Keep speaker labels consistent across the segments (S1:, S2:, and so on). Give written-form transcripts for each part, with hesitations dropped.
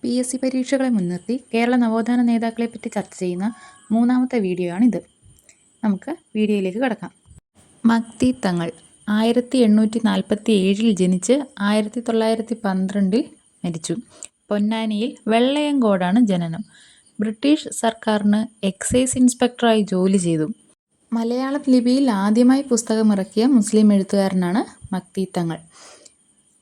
S1: PSC പരീക്ഷകളെ മുൻനിർത്തി കേരള നവോത്ഥാന നേതാക്കളെപ്പറ്റി ചർച്ച ചെയ്യുന്ന മൂന്നാമത്തെ വീഡിയോ ആണിത്. നമുക്ക് വീഡിയോയിലേക്ക് കടക്കാം. മക്തി തങ്ങൾ 1847 ജനിച്ച് 1912 മരിച്ചു. പൊന്നാനിയിൽ വെള്ളയങ്കോടാണ് ജനനം. ബ്രിട്ടീഷ് സർക്കാരിന് എക്സൈസ് ഇൻസ്പെക്ടറായി ജോലി ചെയ്തു. മലയാളം ലിപിയിൽ ആദ്യമായി പുസ്തകമിറക്കിയ മുസ്ലിം എഴുത്തുകാരനാണ് മക്തി തങ്ങൾ.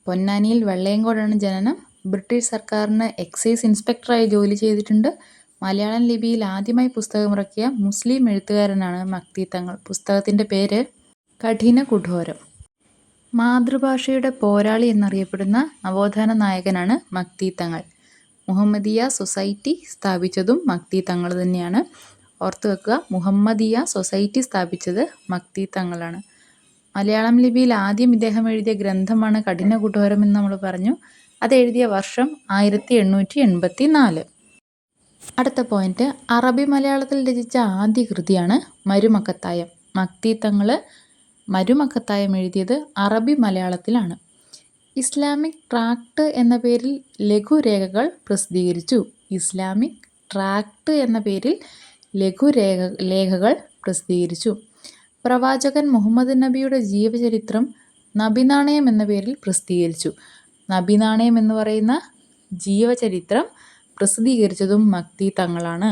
S1: പൊന്നാനിയിൽ വെള്ളയങ്കോടാണ് ജനനം. ബ്രിട്ടീഷ് സർക്കാരിന് എക്സൈസ് ഇൻസ്പെക്ടറായി ജോലി ചെയ്തിട്ടുണ്ട്. മലയാളം ലിപിയിൽ ആദ്യമായി പുസ്തകമിറക്കിയ മുസ്ലിം എഴുത്തുകാരനാണ് മക്തി തങ്ങൾ. പുസ്തകത്തിൻ്റെ പേര് കഠിന കുഠോരം. മാതൃഭാഷയുടെ പോരാളി എന്നറിയപ്പെടുന്ന നവോത്ഥാന നായകനാണ് മക്തി തങ്ങൾ. മുഹമ്മദിയ സൊസൈറ്റി സ്ഥാപിച്ചതും മക്തി തങ്ങൾ തന്നെയാണ്. ഓർത്തു വെക്കുക, മുഹമ്മദിയ സൊസൈറ്റി സ്ഥാപിച്ചത് മക്തി തങ്ങളാണ്. മലയാളം ലിപിയിൽ ആദ്യം ഇദ്ദേഹം എഴുതിയ ഗ്രന്ഥമാണ് കഠിന കുഠോരം എന്ന് നമ്മൾ പറഞ്ഞു. അത് എഴുതിയ വർഷം 1884. അടുത്ത പോയിന്റ്, അറബി മലയാളത്തിൽ രചിച്ച ആദ്യ കൃതിയാണ് മരുമക്കത്തായം. മക്തി തങ്ങൾ മരുമക്കത്തായം എഴുതിയത് അറബി മലയാളത്തിലാണ്. ഇസ്ലാമിക് ട്രാക്ട് എന്ന പേരിൽ ലഘുരേഖകൾ പ്രസിദ്ധീകരിച്ചു. ഇസ്ലാമിക് ട്രാക്ട് എന്ന പേരിൽ ലഘുലേഖകൾ പ്രസിദ്ധീകരിച്ചു. പ്രവാചകൻ മുഹമ്മദ് നബിയുടെ ജീവചരിത്രം നബിനാണയം എന്ന പേരിൽ പ്രസിദ്ധീകരിച്ചു. നബിനാണയം എന്ന് പറയുന്ന ജീവചരിത്രം പ്രസിദ്ധീകരിച്ചതും മക്തി തങ്ങളാണ്.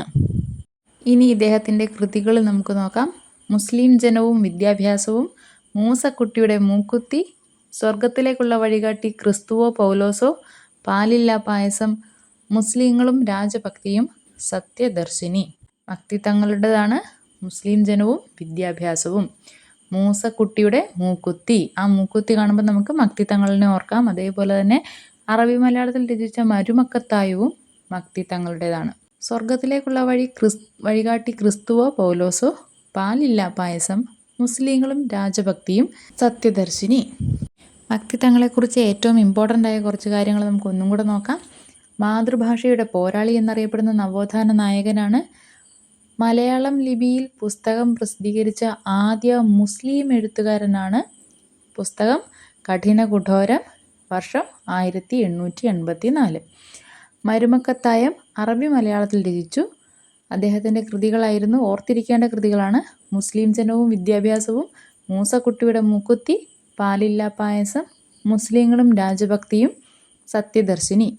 S1: ഇനി ഇദ്ദേഹത്തിൻ്റെ കൃതികൾ നമുക്ക് നോക്കാം. മുസ്ലിം ജനവും വിദ്യാഭ്യാസവും, മൂസക്കുട്ടിയുടെ മൂക്കുത്തി, സ്വർഗത്തിലേക്കുള്ള വഴികാട്ടി ക്രിസ്തുവോ പൗലോസോ, പാലില്ല പായസം, മുസ്ലിങ്ങളും രാജഭക്തിയും, സത്യദർശിനി. മക്തി തങ്ങളുടേതാണ് മുസ്ലിം ജനവും വിദ്യാഭ്യാസവും. മൂസക്കുട്ടിയുടെ മൂക്കുത്തി, ആ മൂക്കുത്തി കാണുമ്പോൾ നമുക്ക് മക്തി തങ്ങളിനെ ഓർക്കാം. അതേപോലെ തന്നെ അറബി മലയാളത്തിൽ രചിച്ച മരുമക്കത്തായവും മക്തി തങ്ങളുടേതാണ്. സ്വർഗത്തിലേക്കുള്ള വഴികാട്ടി ക്രിസ്തുവോ പൗലോസോ, പാലില്ല പായസം, മുസ്ലിങ്ങളും രാജഭക്തിയും, സത്യദർശിനി. മക്തി തങ്ങളെക്കുറിച്ച് ഏറ്റവും ഇമ്പോർട്ടൻ്റ് ആയ കുറച്ച് കാര്യങ്ങൾ നമുക്ക് ഒന്നും കൂടെ നോക്കാം. മാതൃഭാഷയുടെ പോരാളി എന്നറിയപ്പെടുന്ന നവോത്ഥാന നായകനാണ്. മലയാളം ലിപിയിൽ പുസ്തകം പ്രസിദ്ധീകരിച്ച ആദ്യ മുസ്ലിം എഴുത്തുകാരനാണ്. പുസ്തകം കഠിന കുഠോരം, വർഷം 1884. മരുമക്കത്തായം അറബി മലയാളത്തിൽ രചിച്ചു. അദ്ദേഹത്തിൻ്റെ കൃതികളായിരുന്നു, ഓർത്തിരിക്കേണ്ട കൃതികളാണ്, മുസ്ലിം ജനവും വിദ്യാഭ്യാസവും, മൂസക്കുട്ടിയുടെ മൂക്കുത്തി, പാലില്ല പായസം, മുസ്ലിങ്ങളും രാജഭക്തിയും, സത്യദർശിനി.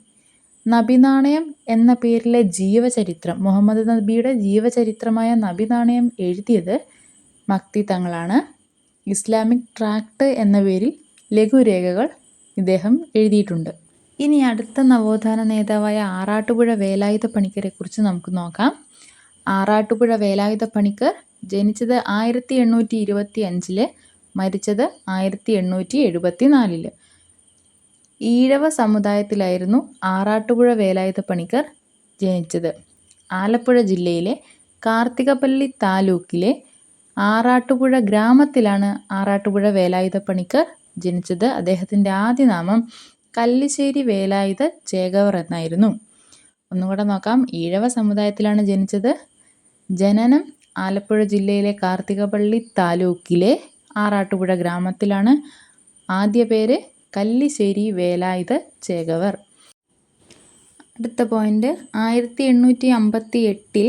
S1: നബിനാണയം എന്ന പേരിലെ ജീവചരിത്രം, മുഹമ്മദ് നബിയുടെ ജീവചരിത്രമായ നബിനാണയം എഴുതിയത് മക്തി തങ്ങളാണ്. ഇസ്ലാമിക് ട്രാക്ട് എന്ന പേരിൽ ലഘുരേഖകൾ ഇദ്ദേഹം എഴുതിയിട്ടുണ്ട്. ഇനി അടുത്ത നവോത്ഥാന നേതാവായ ആറാട്ടുപുഴ വേലായുധ പണിക്കരെ കുറിച്ച് നമുക്ക് നോക്കാം. ആറാട്ടുപുഴ വേലായുധ പണിക്കർ ജനിച്ചത് 1825, മരിച്ചത് 1874. ഈഴവ സമുദായത്തിലായിരുന്നു ആറാട്ടുപുഴ വേലായുധ പണിക്കർ ജനിച്ചത്. ആലപ്പുഴ ജില്ലയിലെ കാർത്തികപ്പള്ളി താലൂക്കിലെ ആറാട്ടുപുഴ ഗ്രാമത്തിലാണ് ആറാട്ടുപുഴ വേലായുധ പണിക്കർ ജനിച്ചത്. അദ്ദേഹത്തിൻ്റെ ആദ്യ നാമം കല്ലിശ്ശേരി വേലായുധ ചേകവർ എന്നായിരുന്നു. ഒന്നുകൂടെ നോക്കാം. ഈഴവ സമുദായത്തിലാണ് ജനിച്ചത്. ജനനം ആലപ്പുഴ ജില്ലയിലെ കാർത്തികപ്പള്ളി താലൂക്കിലെ ആറാട്ടുപുഴ ഗ്രാമത്തിലാണ്. ആദ്യ പേര് കല്ലിശ്ശേരി വേലായുധ ചേകവർ. അടുത്ത പോയിന്റ്, 1858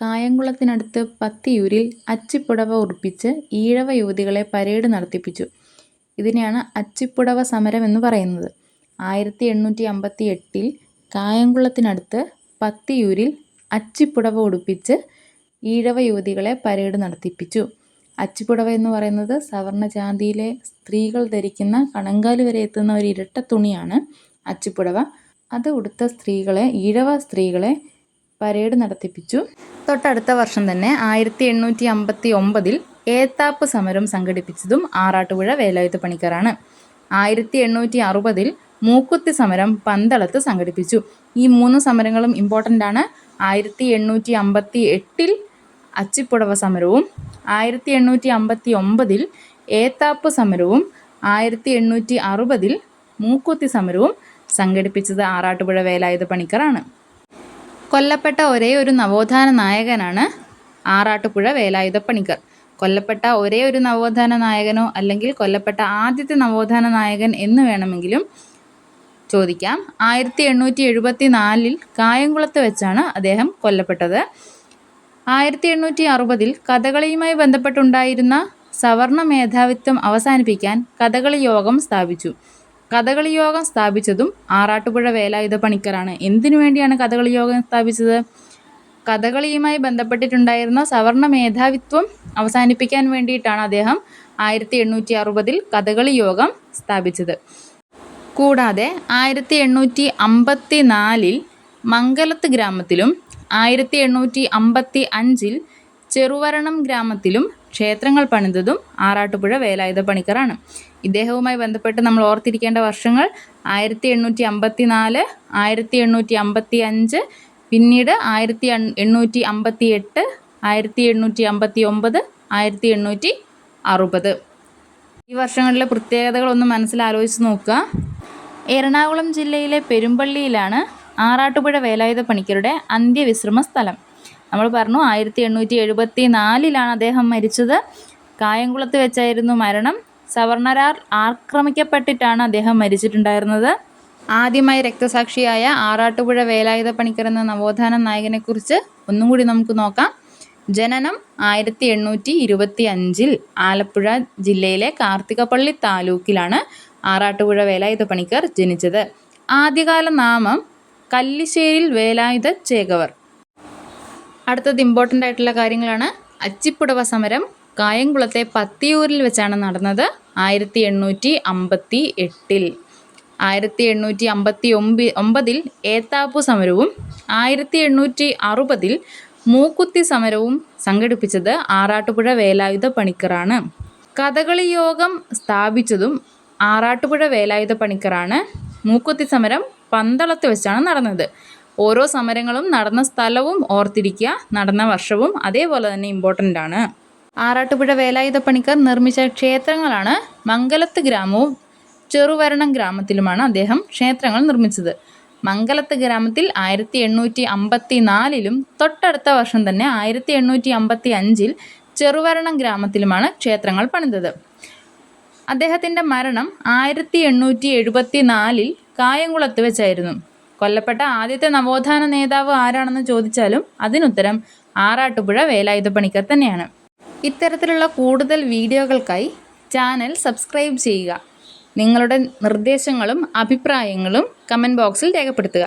S1: കായംകുളത്തിനടുത്ത് പത്തിയൂരിൽ അച്ചിപ്പുടവ ഉടുപ്പിച്ച് ഈഴവ യുവതികളെ പരേഡ് നടത്തിപ്പിച്ചു. ഇതിനെയാണ് അച്ചിപ്പുടവ സമരം എന്ന് പറയുന്നത്. 1858 കായംകുളത്തിനടുത്ത് പത്തിയൂരിൽ അച്ചിപ്പുടവ ഉടുപ്പിച്ച് ഈഴവ യുവതികളെ പരേഡ് നടത്തിപ്പിച്ചു. അച്ചിപ്പുടവ എന്ന് പറയുന്നത് സവർണജാതിയിലെ സ്ത്രീകൾ ധരിക്കുന്ന കണങ്കാല് വരെ എത്തുന്ന ഒരു ഇരട്ട തുണിയാണ് അച്ചിപ്പുടവ. അത് ഉടുത്ത സ്ത്രീകളെ, ഈഴവ സ്ത്രീകളെ പരേഡ് നടത്തിപ്പിച്ചു. തൊട്ടടുത്ത വർഷം തന്നെ 1859 ഏത്താപ്പ് സമരം സംഘടിപ്പിച്ചതും ആറാട്ടുപുഴ വേലായുധ പണിക്കറാണ്. 1860 മൂക്കുത്തി സമരം പന്തളത്ത് സംഘടിപ്പിച്ചു. ഈ 3 സമരങ്ങളും ഇമ്പോർട്ടൻ്റ് ആണ്. 1858 അച്ചിപ്പുടവ സമരവും, 1859 ഏത്താപ്പ് സമരവും, 1860 മൂക്കുത്തി സമരവും സംഘടിപ്പിച്ചത് ആറാട്ടുപുഴ വേലായുധ പണിക്കറാണ്. കൊല്ലപ്പെട്ട ഒരേ ഒരു നവോത്ഥാന നായകനാണ് ആറാട്ടുപുഴ വേലായുധ പണിക്കർ. കൊല്ലപ്പെട്ട ഒരേ ഒരു നവോത്ഥാന നായകനോ അല്ലെങ്കിൽ കൊല്ലപ്പെട്ട ആദ്യത്തെ നവോത്ഥാന നായകൻ എന്ന് വേണമെങ്കിലും ചോദിക്കാം. 1874 കായംകുളത്ത് വെച്ചാണ് അദ്ദേഹം കൊല്ലപ്പെട്ടത്. 1860 കഥകളിയുമായി ബന്ധപ്പെട്ടുണ്ടായിരുന്ന സവർണ മേധാവിത്വം അവസാനിപ്പിക്കാൻ കഥകളി യോഗം സ്ഥാപിച്ചു. കഥകളി യോഗം സ്ഥാപിച്ചതും ആറാട്ടുപുഴ വേലായുധ പണിക്കരാണ്. എന്തിനു വേണ്ടിയാണ് കഥകളി യോഗം സ്ഥാപിച്ചത്? കഥകളിയുമായി ബന്ധപ്പെട്ടിട്ടുണ്ടായിരുന്ന സവർണ മേധാവിത്വം അവസാനിപ്പിക്കാൻ വേണ്ടിയിട്ടാണ് അദ്ദേഹം 1860 കഥകളി യോഗം സ്ഥാപിച്ചത്. കൂടാതെ 1854 മംഗലത്ത് ഗ്രാമത്തിലും 1855 ചെറുവരണം ഗ്രാമത്തിലും ക്ഷേത്രങ്ങൾ പണിതതും ആറാട്ടുപുഴ വേലായുധ പണിക്കറാണ്. ഇദ്ദേഹവുമായി ബന്ധപ്പെട്ട് നമ്മൾ ഓർത്തിരിക്കേണ്ട വർഷങ്ങൾ 1854, 1855, പിന്നീട് 1858, 1859, 1860. ഈ വർഷങ്ങളിലെ പ്രത്യേകതകളൊന്ന് മനസ്സിലാലോചിച്ച് നോക്കുക. എറണാകുളം ജില്ലയിലെ പെരുമ്പള്ളിയിലാണ് ആറാട്ടുപുഴ വേലായുധ പണിക്കരുടെ അന്ത്യവിശ്രമ സ്ഥലം. നമ്മൾ പറഞ്ഞു 1874 അദ്ദേഹം മരിച്ചത്. കായംകുളത്ത് വെച്ചായിരുന്നു മരണം. സവർണരാൽ ആക്രമിക്കപ്പെട്ടിട്ടാണ് അദ്ദേഹം മരിച്ചിട്ടുണ്ടായിരുന്നത്. ആദ്യമായി രക്തസാക്ഷിയായ ആറാട്ടുപുഴ വേലായുധ പണിക്കർ എന്ന നവോത്ഥാന നായകനെക്കുറിച്ച് ഒന്നും കൂടി നമുക്ക് നോക്കാം. ജനനം 1825 ആലപ്പുഴ ജില്ലയിലെ കാർത്തികപ്പള്ളി താലൂക്കിലാണ് ആറാട്ടുപുഴ വേലായുധ പണിക്കർ ജനിച്ചത്. ആദ്യകാല നാമം കല്ലിശ്ശേരിൽ വേലായുധ ചേകവർ. അടുത്തത് ഇമ്പോർട്ടൻ്റ് ആയിട്ടുള്ള കാര്യങ്ങളാണ്. അച്ചിപ്പുടവ സമരം കായംകുളത്തെ പത്തിയൂരിൽ വെച്ചാണ് നടന്നത് 1858. 1859 ഏത്താപ്പു സമരവും 1860 മൂക്കുത്തി സമരവും സംഘടിപ്പിച്ചത് ആറാട്ടുപുഴ വേലായുധ പണിക്കറാണ്. കഥകളി യോഗം സ്ഥാപിച്ചതും ആറാട്ടുപുഴ വേലായുധ പണിക്കറാണ്. മൂക്കുത്തി സമരം പന്തളത്ത് വെച്ചാണ് നടന്നത്. ഓരോ സമരങ്ങളും നടന്ന സ്ഥലവും ഓർത്തിരിക്കുക, നടന്ന വർഷവും അതേപോലെ തന്നെ ഇമ്പോർട്ടൻ്റ് ആണ്. ആറാട്ടുപുഴ വേലായുധ പണിക്കർ നിർമ്മിച്ച ക്ഷേത്രങ്ങളാണ് മംഗലത്ത് ഗ്രാമവും ചെറുവരണം ഗ്രാമത്തിലുമാണ് അദ്ദേഹം ക്ഷേത്രങ്ങൾ നിർമ്മിച്ചത്. മംഗലത്ത് ഗ്രാമത്തിൽ 1854 തൊട്ടടുത്ത വർഷം തന്നെ 1855 ചെറുവരണം ഗ്രാമത്തിലുമാണ് ക്ഷേത്രങ്ങൾ പണിതത്. അദ്ദേഹത്തിൻ്റെ മരണം 1874 കായംകുളത്ത് വെച്ചായിരുന്നു. കൊല്ലപ്പെട്ട ആദ്യത്തെ നവോത്ഥാന നേതാവ് ആരാണെന്ന് ചോദിച്ചാലും അതിനുത്തരം ആറാട്ടുപുഴ വേലായുധ പണിക്കർ തന്നെയാണ്. ഇത്തരത്തിലുള്ള കൂടുതൽ വീഡിയോകൾക്കായി ചാനൽ സബ്സ്ക്രൈബ് ചെയ്യുക. നിങ്ങളുടെ നിർദ്ദേശങ്ങളും അഭിപ്രായങ്ങളും കമൻറ്റ് ബോക്സിൽ രേഖപ്പെടുത്തുക.